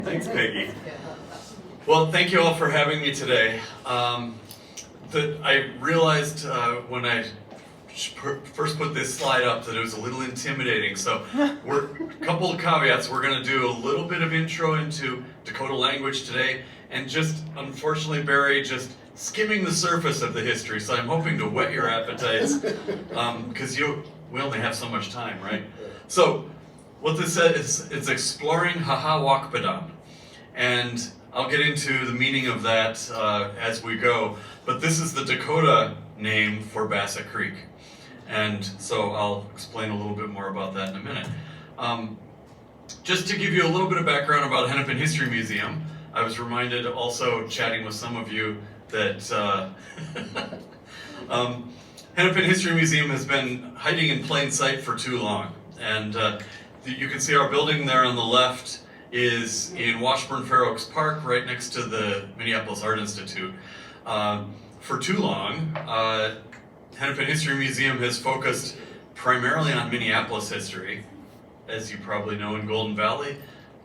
Thanks, Peggy. Well, thank you all for having me today. I realized when I first put this slide up that it was a little intimidating. So a couple of caveats. We're going to do a little bit of intro into Dakota language today, and just unfortunately, Barry, just skimming the surface of the history. So I'm hoping to whet your appetites because we only have so much time, right? So what this said is it's exploring Hahawakpadan, and I'll get into the meaning of that as we go. But this is the Dakota name for Bassett Creek. And so I'll explain a little bit more about that in a minute. Just to give you a little bit of background about Hennepin History Museum, I was reminded also chatting with some of you that Hennepin History Museum has been hiding in plain sight for too long. And you can see our building there on the left is in Washburn-Fair Oaks Park, right next to the Minneapolis Art Institute. For too long, Hennepin History Museum has focused primarily on Minneapolis history. As you probably know, in Golden Valley,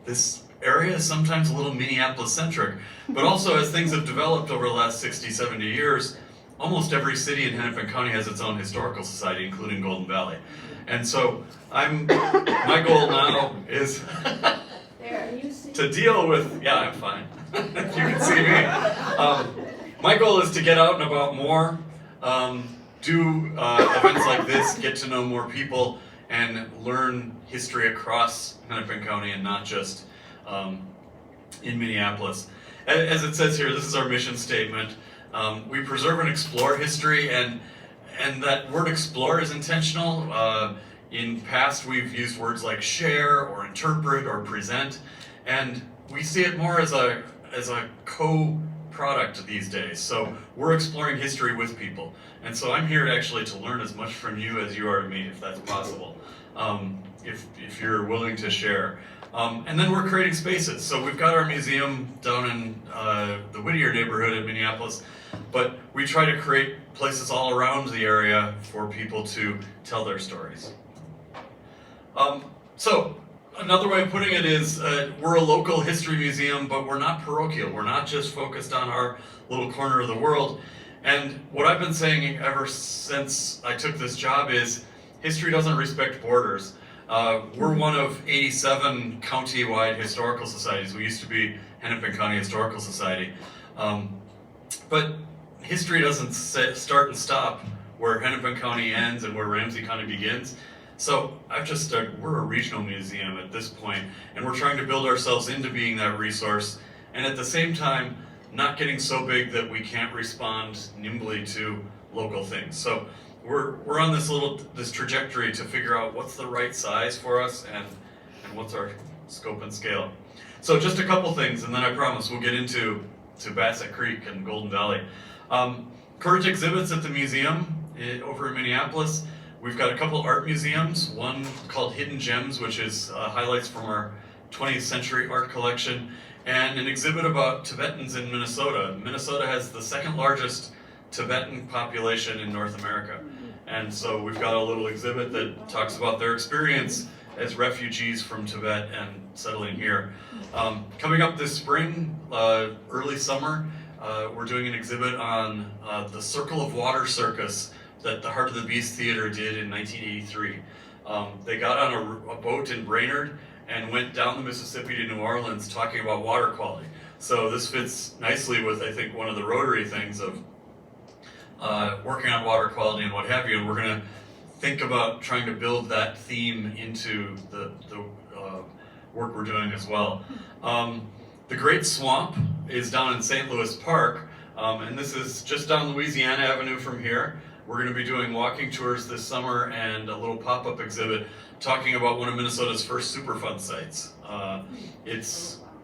this area is sometimes a little Minneapolis-centric. But also, as things have developed over the last 60, 70 years, almost every city in Hennepin County has its own historical society, including Golden Valley. And so, my goal now is to deal with, yeah, I'm fine. You can see me. My goal is to get out and about more, do events like this, get to know more people, and learn history across Hennepin County and not just in Minneapolis. As it says here, this is our mission statement. We preserve and explore history, and that word explore is intentional. In past, we've used words like share or interpret or present, and we see it more as a co-product these days. So we're exploring history with people, and so I'm here actually to learn as much from you as you are to me, if that's possible, if you're willing to share. And then we're creating spaces. So we've got our museum down in the Whittier neighborhood of Minneapolis, but we try to create places all around the area for people to tell their stories. So another way of putting it is we're a local history museum, but we're not parochial. We're not just focused on our little corner of the world. And what I've been saying ever since I took this job is history doesn't respect borders. We're one of 87 county-wide historical societies. We used to be Hennepin County Historical Society. But history doesn't start and stop where Hennepin County ends and where Ramsey County begins. So I've just started, we're a regional museum at this point, and we're trying to build ourselves into being that resource, and at the same time, not getting so big that we can't respond nimbly to local things. So we're on this trajectory to figure out what's the right size for us and what's our scope and scale. So just a couple things, and then I promise we'll get into Bassett Creek and Golden Valley. Current exhibits at the museum over in Minneapolis. We've got a couple art museums, one called Hidden Gems, which is highlights from our 20th century art collection, and an exhibit about Tibetans in Minnesota. Minnesota has the second largest Tibetan population in North America. And so we've got a little exhibit that talks about their experience as refugees from Tibet and settling here. Coming up this spring, early summer, we're doing an exhibit on the Circle of Water circus that the Heart of the Beast Theater did in 1983. They got on a boat in Brainerd and went down the Mississippi to New Orleans talking about water quality. So this fits nicely with, I think, one of the Rotary things of working on water quality and what have you. And we're going to think about trying to build that theme into the work we're doing as well. The Great Swamp is down in St. Louis Park, and this is just down Louisiana Avenue from here. We're going to be doing walking tours this summer and a little pop-up exhibit talking about one of Minnesota's first Superfund sites. I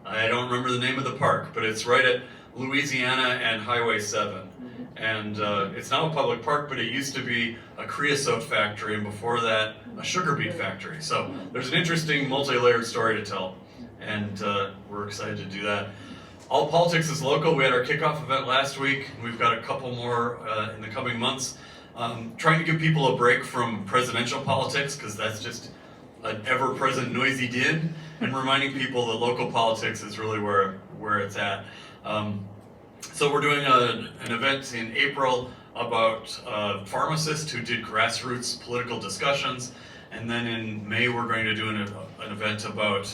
don't remember the name of the park, but it's right at Louisiana and Highway 7. And it's now a public park, but it used to be a creosote factory, and before that, a sugar beet factory. So there's an interesting multi-layered story to tell, and we're excited to do that. All Politics is Local. We had our kickoff event last week. We've got a couple more in the coming months. Trying to give people a break from presidential politics, because that's just an ever-present noisy din, and reminding people that local politics is really where it's at. So we're doing an event in April about pharmacists who did grassroots political discussions, and then in May we're going to do an event about,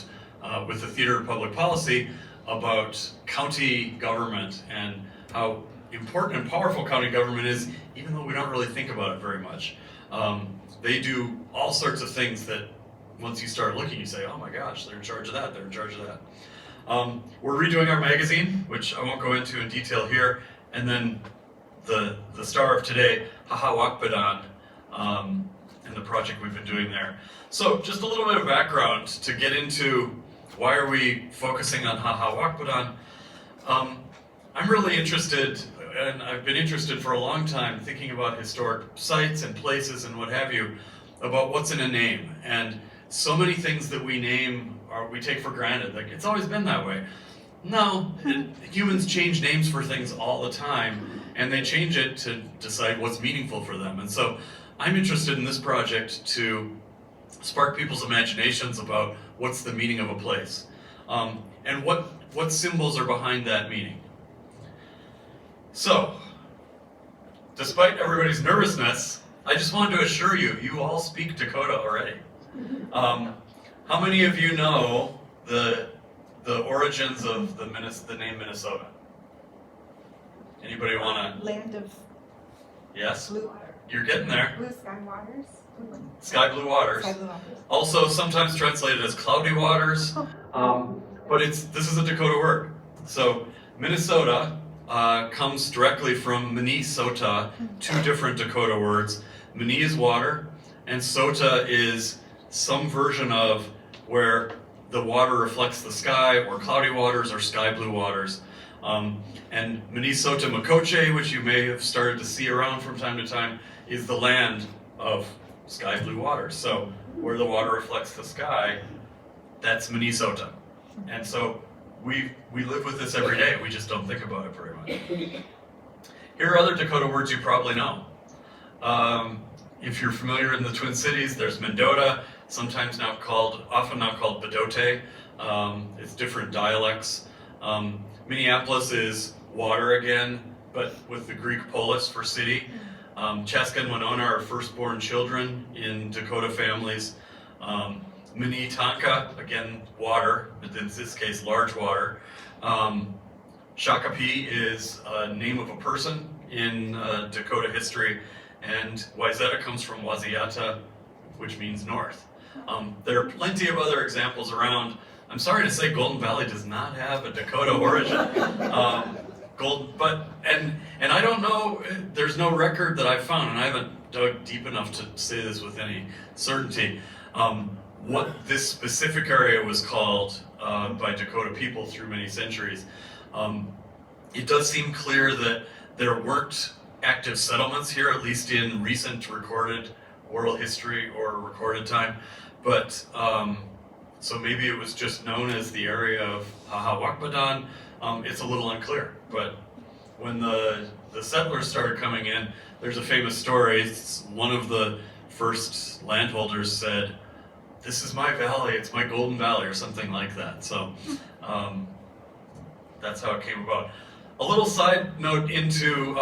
with the Theater of Public Policy, about county government and how important and powerful county government is, even though we don't really think about it very much. They do all sorts of things that once you start looking, you say, oh my gosh, they're in charge of that, they're in charge of that. We're redoing our magazine, which I won't go into in detail here, and then the star of today, Wakpadan, and the project we've been doing there. So just a little bit of background to get into why are we focusing on Wakpadan. I'm really interested, and I've been interested for a long time, thinking about historic sites and places and what have you, about what's in a name. And so many things that we name we take for granted. Like, it's always been that way. No, humans change names for things all the time, and they change it to decide what's meaningful for them. And so I'm interested in this project to spark people's imaginations about what's the meaning of a place, and what symbols are behind that meaning. So, despite everybody's nervousness, I just wanted to assure you, you all speak Dakota already. How many of you know the origins of the name Minnesota? Anybody want to? Land of Yes? blue water. You're getting there. Blue sky waters. Sky blue waters. Sky blue waters. Also sometimes translated as cloudy waters, but this is a Dakota word. So Minnesota comes directly from Minnesota, two different Dakota words. Mini is water, and Sota is some version of where the water reflects the sky, or cloudy waters, or sky blue waters. And Minnesota Makoche, which you may have started to see around from time to time, is the land of sky blue waters. So where the water reflects the sky, that's Minnesota. And so we live with this every day. We just don't think about it very much. Here are other Dakota words you probably know. If you're familiar in the Twin Cities, there's Mendota, often now called Bedote. It's different dialects. Minneapolis is water again, but with the Greek polis for city. Chaska and Winona are firstborn children in Dakota families. Minnetonka, again, water, but in this case, large water. Shakopee is a name of a person in Dakota history, and Wayzata comes from Waziata, which means north. There are plenty of other examples around. I'm sorry to say Golden Valley does not have a Dakota origin. And I don't know, there's no record that I've found, and I haven't dug deep enough to say this with any certainty, what this specific area was called by Dakota people through many centuries. It does seem clear that there weren't active settlements here, at least in recent recorded oral history or recorded time, but so maybe it was just known as the area of Wakpadan. It's a little unclear, but when the settlers started coming in, there's a famous story. One of the first landholders said, "This is my valley, it's my Golden Valley," or something like that. So that's how it came about. A little side note into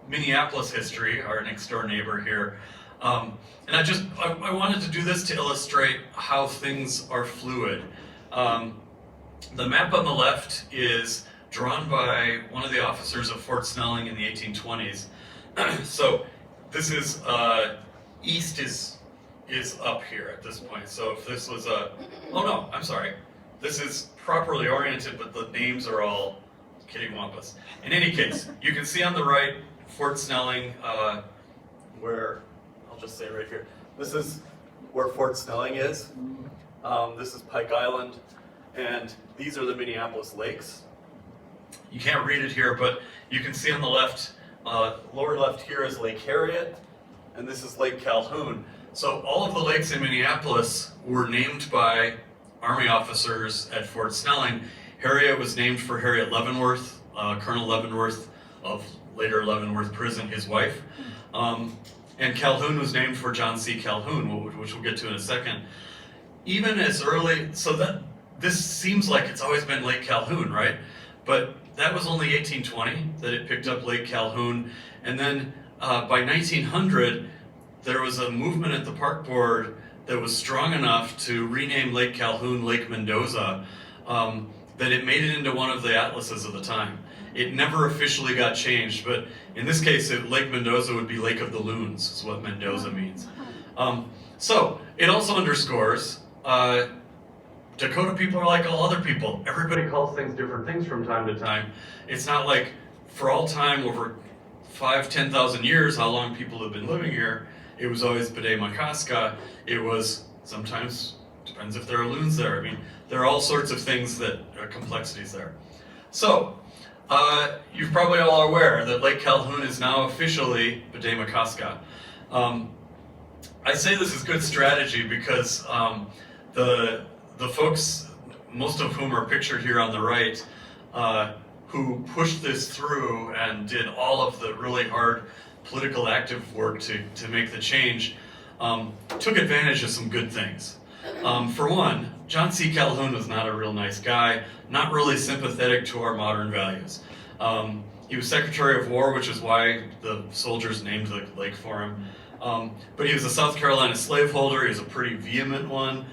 Minneapolis history, our next door neighbor here. And I wanted to do this to illustrate how things are fluid. The map on the left is drawn by one of the officers of Fort Snelling in the 1820s. So this is, east is up here at this point. So if this was oh no, I'm sorry. This is properly oriented, but the names are all kittywampus. In any case, you can see on the right, Fort Snelling, where, I'll just say right here, this is where Fort Snelling is. This is Pike Island, and these are the Minneapolis lakes. You can't read it here, but you can see on the left, lower left here is Lake Harriet, and this is Lake Calhoun. So all of the lakes in Minneapolis were named by Army officers at Fort Snelling. Harriet was named for Harriet Leavenworth, Colonel Leavenworth of later Leavenworth Prison, his wife. And Calhoun was named for John C. Calhoun, which we'll get to in a second. even as early, so that this seems like it's always been Lake Calhoun, right? But that was only 1820 that it picked up Lake Calhoun, and then by 1900 there was a movement at the park board that was strong enough to rename Lake Calhoun Lake Mendoza, that it made it into one of the atlases of the time. It never officially got changed, but in this case, Lake Mendoza would be Lake of the Loons, is what Mendoza means. So it also underscores Dakota people are like all other people. Everybody calls things different things from time to time. It's not like for all time, over 5,000-10,000 years, how long people have been living here, it was always B'day-Makaska. It was sometimes, depends if there are loons there. I mean, there are all sorts of things that are complexities there. So, you're probably all aware that Lake Calhoun is now officially B'day-Makaska. I say this is good strategy because the folks, most of whom are pictured here on the right, who pushed this through and did all of the really hard political active work to make the change, took advantage of some good things. For one, John C. Calhoun was not a real nice guy, not really sympathetic to our modern values. He was Secretary of War, which is why the soldiers named the lake for him. But he was a South Carolina slaveholder. He was a pretty vehement one,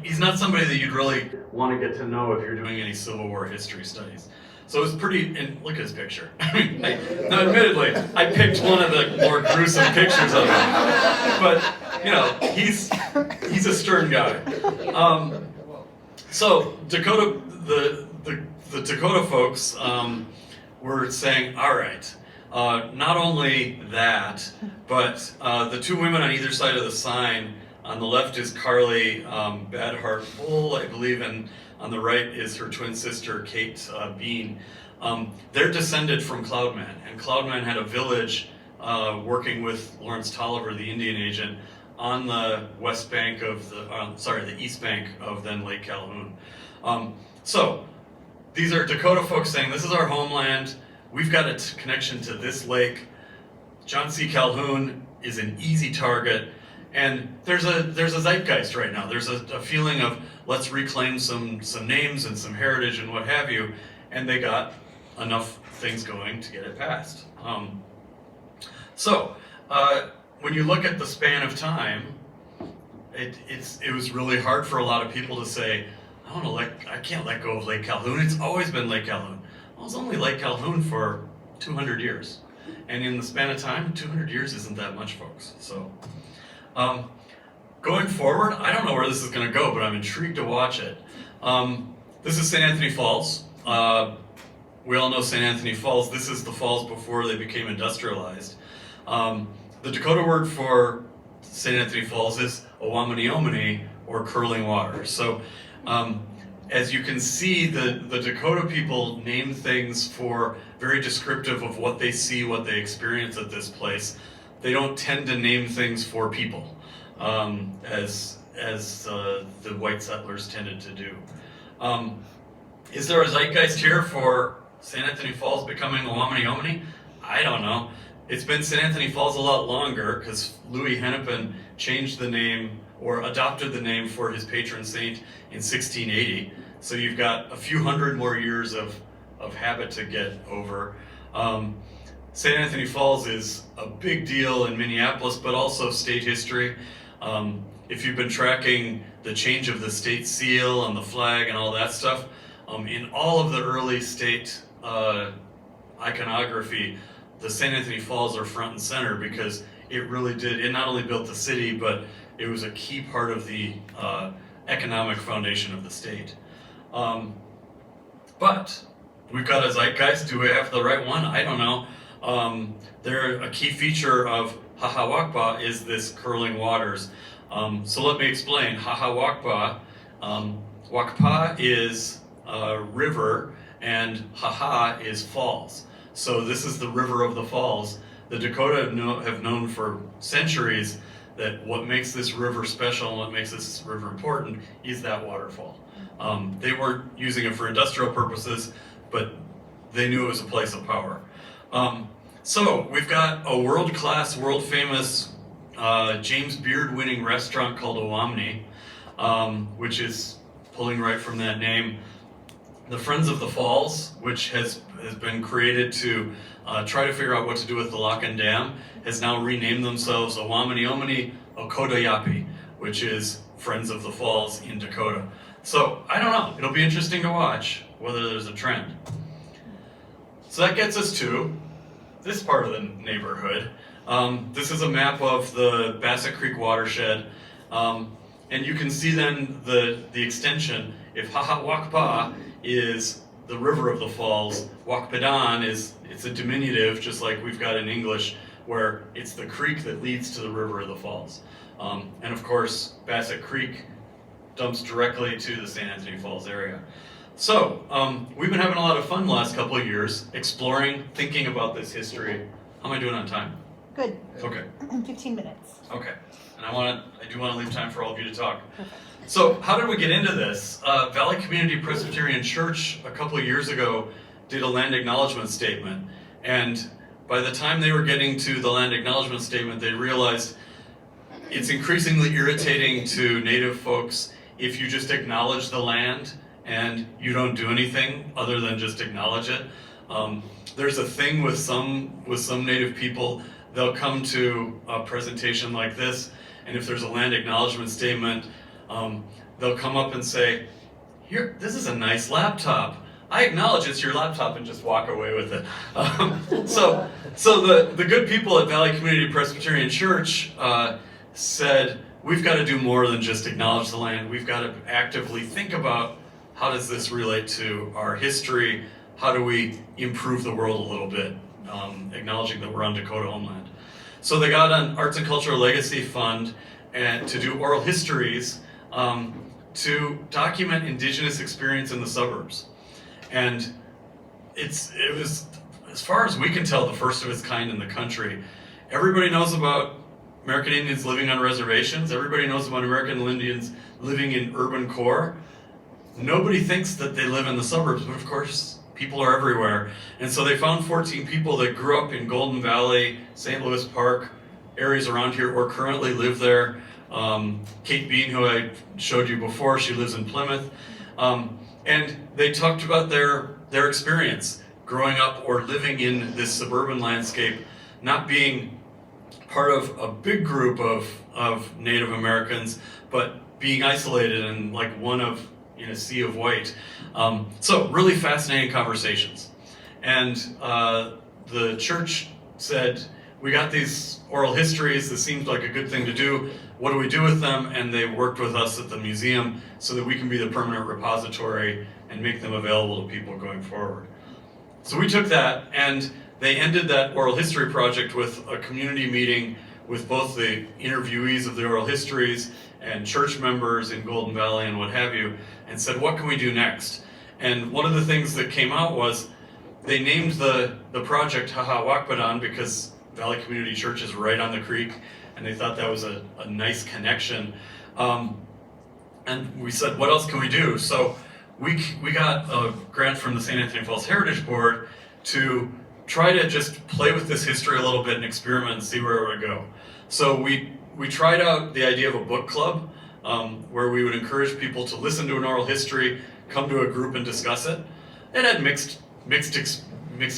he's not somebody that you'd really want to get to know if you're doing any Civil War history studies. So it's pretty, and look at his picture. I mean, now admittedly, I picked one of the more gruesome pictures of him, but you know, he's a stern guy. So Dakota, the Dakota folks were saying, all right, not only that, but the two women on either side of the sign. On the left is Carly Badhart Bull, I believe, and on the right is her twin sister, Kate Bean. They're descended from Cloudman, and Cloudman had a village working with Lawrence Tolliver, the Indian agent, on the west bank of the east bank of then Lake Calhoun. So these are Dakota folks saying, this is our homeland, we've got a connection to this lake. John C. Calhoun is an easy target. And there's a zeitgeist right now. There's a feeling of let's reclaim some names and some heritage and what have you, and they got enough things going to get it passed. When you look at the span of time, it was really hard for a lot of people to say, I can't let go of Lake Calhoun. It's always been Lake Calhoun. Well, it's only Lake Calhoun for 200 years, and in the span of time, 200 years isn't that much, folks. So. Going forward, I don't know where this is going to go, but I'm intrigued to watch it. This is St. Anthony Falls. We all know St. Anthony Falls. This is the falls before they became industrialized. The Dakota word for St. Anthony Falls is Owaomini, or curling water. So as you can see, the Dakota people name things for very descriptive of what they see, what they experience at this place. They don't tend to name things for people, as the white settlers tended to do. Is there a zeitgeist here for St. Anthony Falls becoming Owaomini? I don't know. It's been St. Anthony Falls a lot longer because Louis Hennepin changed the name or adopted the name for his patron saint in 1680. So you've got a few hundred more years of habit to get over. St. Anthony Falls is a big deal in Minneapolis, but also state history. If you've been tracking the change of the state seal and the flag and all that stuff, in all of the early state iconography, the St. Anthony Falls are front and center because it really did, it not only built the city, but it was a key part of the economic foundation of the state. But we've got a zeitgeist. Do we have the right one? I don't know. A key feature of Hahawakpa is this curling waters. So let me explain. Hahawakpa, Wakpa is river and Haha is falls. So this is the river of the falls. The Dakota have known for centuries that what makes this river special and what makes this river important is that waterfall. They weren't using it for industrial purposes, but they knew it was a place of power. So we've got a world-class, world-famous, James Beard winning restaurant called Owamni, which is pulling right from that name. The Friends of the Falls, which has been created to try to figure out what to do with the Locken Dam, has now renamed themselves Owamni Omani Okoda Yapi, which is Friends of the Falls in Dakota. So, I don't know, it'll be interesting to watch whether there's a trend. So that gets us to this part of the neighborhood. This is a map of the Bassett Creek watershed, and you can see then the extension. If Hahawakpa is the river of the falls, Wakpadan it's a diminutive, just like we've got in English, where it's the creek that leads to the river of the falls. And of course, Bassett Creek dumps directly to the St. Anthony Falls area. So, we've been having a lot of fun the last couple of years, exploring, thinking about this history. How am I doing on time? Good. Okay. 15 minutes. Okay. And I do want to leave time for all of you to talk. Perfect. So, how did we get into this? Valley Community Presbyterian Church a couple of years ago did a land acknowledgement statement. And by the time they were getting to the land acknowledgement statement, they realized it's increasingly irritating to Native folks if you just acknowledge the land and you don't do anything other than just acknowledge it. There's a thing with some Native people, they'll come to a presentation like this, and if there's a land acknowledgement statement, they'll come up and say, "Here, this is a nice laptop. I acknowledge it's your laptop," and just walk away with it. So the good people at Valley Community Presbyterian Church said, we've got to do more than just acknowledge the land. We've got to actively think about how does this relate to our history? How do we improve the world a little bit? Acknowledging that we're on Dakota homeland. So they got an Arts and Cultural Legacy Fund and to do oral histories to document Indigenous experience in the suburbs. And it was, as far as we can tell, the first of its kind in the country. Everybody knows about American Indians living on reservations. Everybody knows about American Indians living in urban core. Nobody thinks that they live in the suburbs, but of course, people are everywhere. And so they found 14 people that grew up in Golden Valley, St. Louis Park, areas around here, or currently live there. Kate Bean, who I showed you before, she lives in Plymouth. And they talked about their experience growing up or living in this suburban landscape, not being part of a big group of Native Americans, but being isolated and like one of in a sea of white. So really fascinating conversations. And the church said, we got these oral histories, this seems like a good thing to do. What do we do with them? And they worked with us at the museum so that we can be the permanent repository and make them available to people going forward. So we took that, and they ended that oral history project with a community meeting with both the interviewees of the oral histories and church members in Golden Valley and what have you, and said, what can we do next? And one of the things that came out was they named the project Hahawakpadan because Valley Community Church is right on the creek, and they thought that was a nice connection. And we said, what else can we do? So we got a grant from the St. Anthony Falls Heritage Board to try to just play with this history a little bit and experiment and see where it would go. So we tried out the idea of a book club where we would encourage people to listen to an oral history, come to a group and discuss it. It had mixed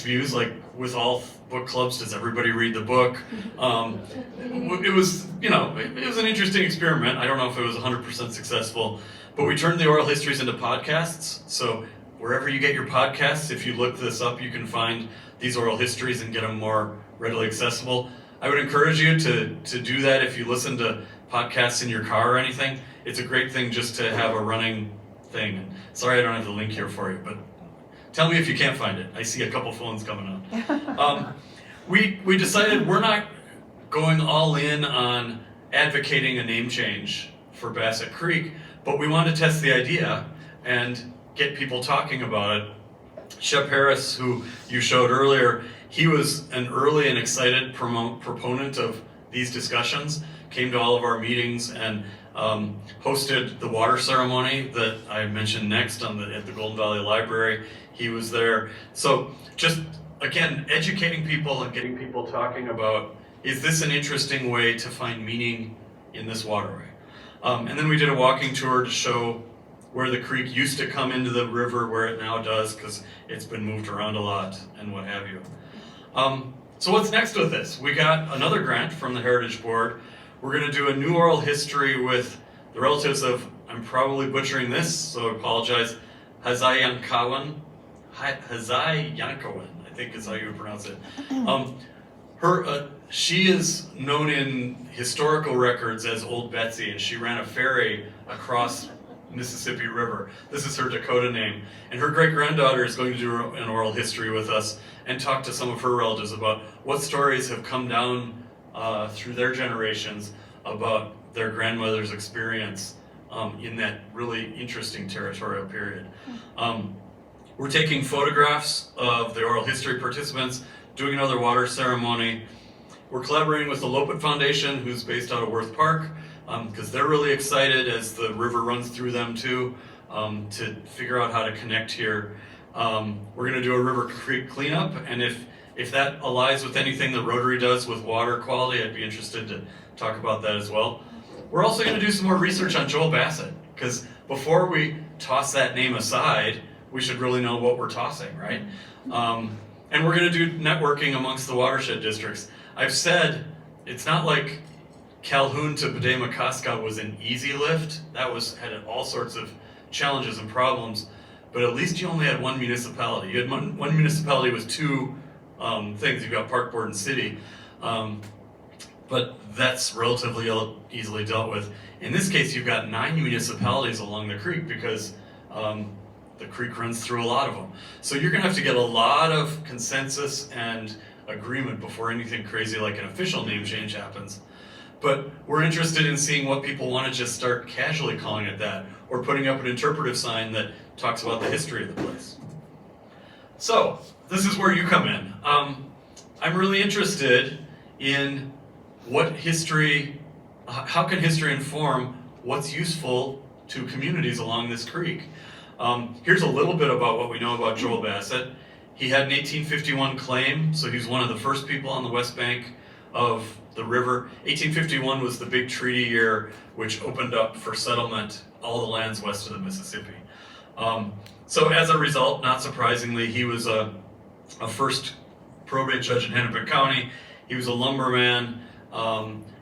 views, like with all book clubs, does everybody read the book? It was an interesting experiment. I don't know if it was 100% successful, but we turned the oral histories into podcasts. So wherever you get your podcasts, if you look this up, you can find these oral histories and get them more readily accessible. I would encourage you to do that if you listen to podcasts in your car or anything. It's a great thing just to have a running thing. Sorry I don't have the link here for you, but tell me if you can't find it. I see a couple phones coming up. We decided we're not going all in on advocating a name change for Bassett Creek, but we wanted to test the idea and get people talking about it. Shep Harris, who you showed earlier, he was an early and excited proponent of these discussions, came to all of our meetings and hosted the water ceremony that I mentioned next at the Golden Valley Library. He was there. So just, again, educating people and getting people talking about is this an interesting way to find meaning in this waterway? And then we did a walking tour to show where the creek used to come into the river, where it now does, because it's been moved around a lot and what have you. So what's next with this? We got another grant from the Heritage Board. We're going to do a new oral history with the relatives of, I'm probably butchering this, so I apologize, Hazai Yankawan, I think is how you would pronounce it. She is known in historical records as Old Betsy, and she ran a ferry across Mississippi River. This is her Dakota name. And her great-granddaughter is going to do an oral history with us and talk to some of her relatives about what stories have come down through their generations about their grandmother's experience in that really interesting territorial period. We're taking photographs of the oral history participants, doing another water ceremony. We're collaborating with the Lopet Foundation, who's based out of Worth Park, because they're really excited as the river runs through them too, to figure out how to connect here. We're going to do a river creek cleanup, and if that aligns with anything the Rotary does with water quality, I'd be interested to talk about that as well. We're also going to do some more research on Joel Bassett, because before we toss that name aside, we should really know what we're tossing, right? And we're going to do networking amongst the watershed districts. I've said it's not like Calhoun to Bedeh-Makaska was an easy lift. That had all sorts of challenges and problems, but at least you only had one municipality. You had one municipality with two things. You've got Park Board and City, but that's relatively easily dealt with. In this case, you've got 9 municipalities along the creek because the creek runs through a lot of them. So you're going to have to get a lot of consensus and agreement before anything crazy like an official name change happens. But we're interested in seeing what people want to just start casually calling it that, or putting up an interpretive sign that talks about the history of the place. So this is where you come in. I'm really interested in what history, how can history inform what's useful to communities along this creek? Here's a little bit about what we know about Joel Bassett. He had an 1851 claim, so he was one of the first people on the west bank of the river. 1851 was the big treaty year which opened up for settlement all the lands west of the Mississippi. So as a result, not surprisingly, he was a first probate judge in Hennepin County. He was a lumberman.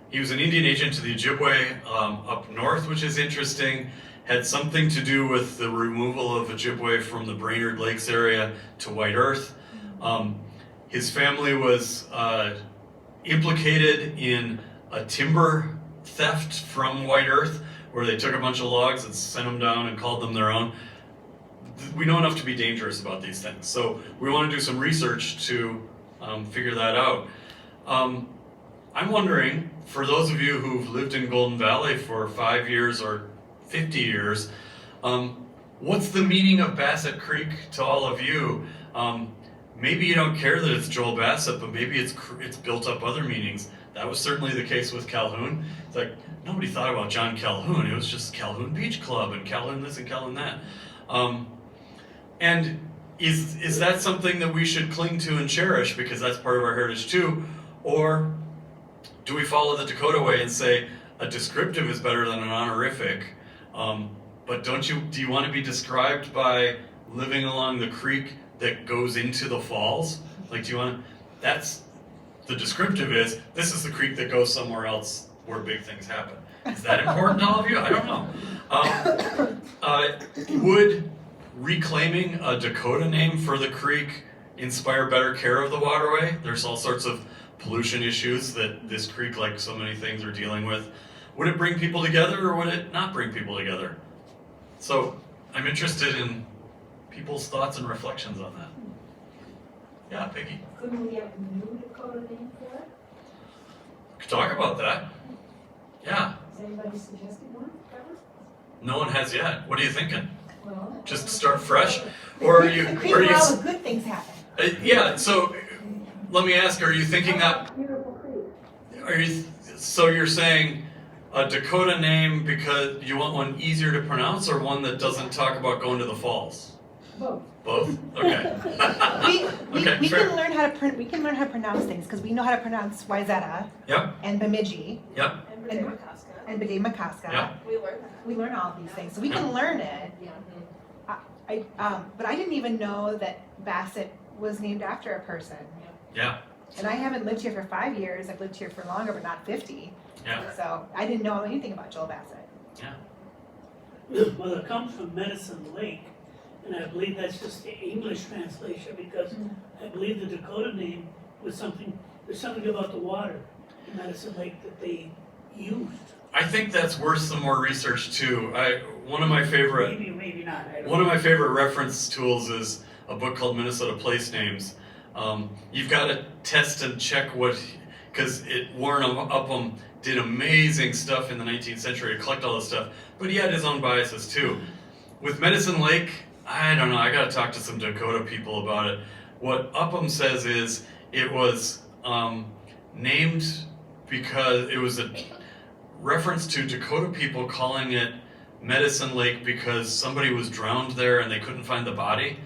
He was an Indian agent to the Ojibwe up north, which is interesting. Had something to do with the removal of Ojibwe from the Brainerd Lakes area to White Earth. His family was implicated in a timber theft from White Earth, where they took a bunch of logs and sent them down and called them their own. We know enough to be dangerous about these things, so we want to do some research to figure that out. I'm wondering, for those of you who've lived in Golden Valley for 5 years or 50 years, what's the meaning of Bassett Creek to all of you? Maybe you don't care that it's Joel Bassett, but maybe it's built up other meanings. That was certainly the case with Calhoun. It's like, nobody thought about John Calhoun. It was just Calhoun Beach Club and Calhoun this and Calhoun that. And is that something that we should cling to and cherish because that's part of our heritage too? Or do we follow the Dakota way and say a descriptive is better than an honorific? But do you want to be described by living along the creek that goes into the falls? Like, that's the descriptive is, this is the creek that goes somewhere else where big things happen. Is that important to all of you? I don't know. Would reclaiming a Dakota name for the creek inspire better care of the waterway? There's all sorts of pollution issues that this creek, like so many things, are dealing with. Would it bring people together or would it not bring people together? So I'm interested in people's thoughts and reflections on that. Yeah, Peggy. Couldn't we have a new Dakota name for it? Could talk about that. Yeah. Has anybody suggested one, Trevor? No one has yet. What are you thinking? Well, Just start fresh? Or are you... The creek where all the good things happen. Yeah, so let me ask, are you thinking that... Beautiful creek. So you're saying a Dakota name because you want one easier to pronounce or one that doesn't talk about going to the falls? Both. Both? Okay. Okay, We fair. can learn how to we can learn how to pronounce things because we know how to pronounce Wayzata Yep, and Bemidji yep, and Begay-Makaska. yep. We learned that. We learn all of these things, so we can learn it. But I didn't even know that Bassett was named after a person. Yeah, And I haven't lived here for 5 years. I've lived here for longer, but not 50. yeah, So I didn't know anything about Joel Bassett. yeah. Well, it comes from Medicine Lake, and I believe that's just the English translation, because I believe the Dakota name was something, there's something about the water in Medicine Lake that they used. I think that's worth some more research too. One of my favorite Maybe not, I don't One of know. my favorite reference tools is a book called Minnesota Place Names. You've got to test and check because Warren Upham did amazing stuff in the 19th century to collect all this stuff, but he had his own biases too. With Medicine Lake, I don't know, I got to talk to some Dakota people about it. What Upham says is it was named because it was a reference to Dakota people calling it Medicine Lake because somebody was drowned there and they couldn't find the body.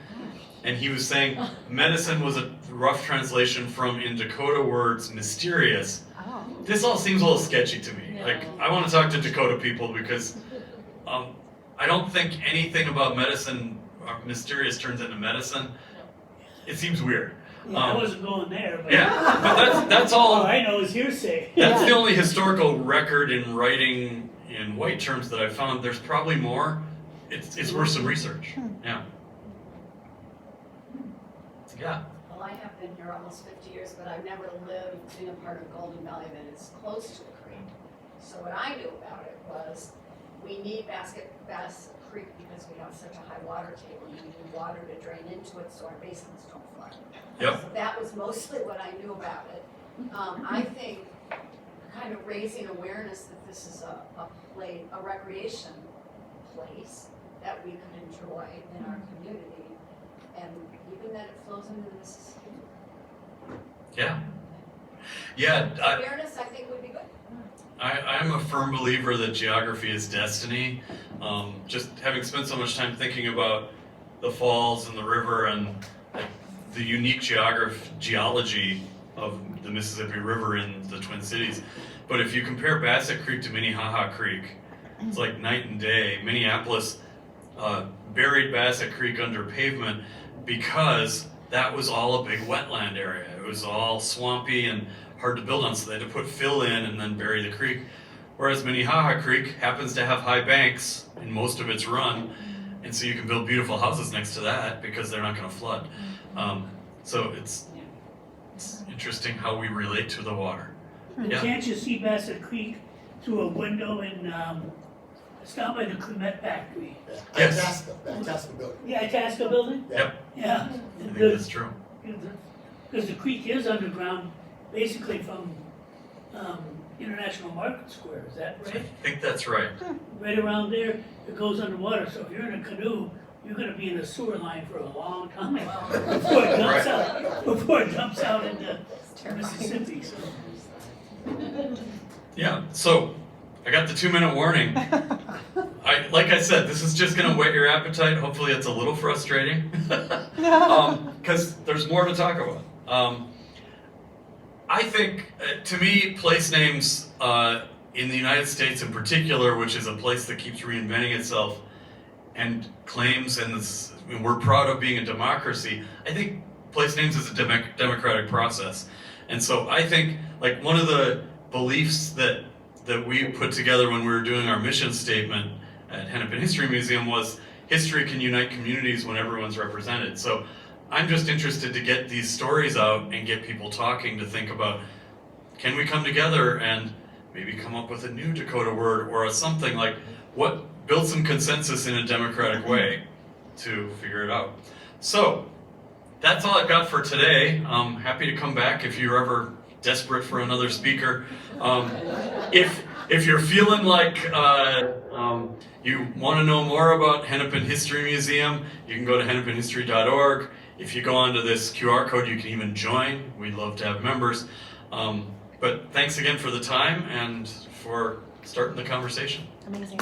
And he was saying medicine was a rough translation from, in Dakota words, mysterious. Oh. This all seems a little sketchy to me. Like, I want to talk to Dakota people because I don't think anything about medicine or mysterious turns into medicine. It seems weird. Yeah, I wasn't going there, but Yeah, but that's all. all I know is hearsay. That's the only historical record in writing in white terms that I've found. There's probably more. It's worth some research. Yeah. Yeah. Well, I have been here almost 50 years, but I've never lived in a part of Golden Valley that is close to the creek. So what I knew about it was we need Bassett Creek because we have such a high water table. We need water to drain into it so our basements don't flood. Yep. So that was mostly what I knew about it. I think kind of raising awareness that this is a recreation place that we could enjoy in our community, and even that it flows into the Mississippi. Yeah. Yeah. Awareness, I think, would be good. I'm a firm believer that geography is destiny. Just having spent so much time thinking about the falls and the river and the unique geology of the Mississippi River in the Twin Cities. But if you compare Bassett Creek to Minnehaha Creek, it's like night and day. Minneapolis buried Bassett Creek under pavement because that was all a big wetland area. It was all swampy and hard to build on, so they had to put fill in and then bury the creek. Whereas Minnehaha Creek happens to have high banks in most of its run, and so you can build beautiful houses next to that because they're not going to flood. So it's interesting how we relate to the water. And Yeah. can't you see Bassett Creek through a window in, it's down by the Crippen factory? Yes. Itasca building. Yeah, Itasca building? Yep, Yeah. I think that's true. Because the creek is underground, basically from International Market Square, is that I right? think that's right. Right around there, it goes underwater, so if you're in a canoe, you're gonna be in a sewer line for a long time before it dumps out into Mississippi, so. Yeah, so I got the 2-minute warning. Like I said, this is just gonna whet your appetite. Hopefully it's a little frustrating. Because there's more to talk about. I think, to me, place names in the United States in particular, which is a place that keeps reinventing itself and claims, and we're proud of being a democracy, I think place names is a democratic process. And so I think, like, one of the beliefs that we put together when we were doing our mission statement at Hennepin History Museum was history can unite communities when everyone's represented. So I'm just interested to get these stories out and get people talking to think about, can we come together and maybe come up with a new Dakota word or something like build some consensus in a democratic way to figure it out. So that's all I've got for today. I'm happy to come back if you're ever desperate for another speaker. If you're feeling like you want to know more about Hennepin History Museum, you can go to hennepinhistory.org. If you go onto this QR code, you can even join. We'd love to have members. But thanks again for the time and for starting the conversation. Amazing.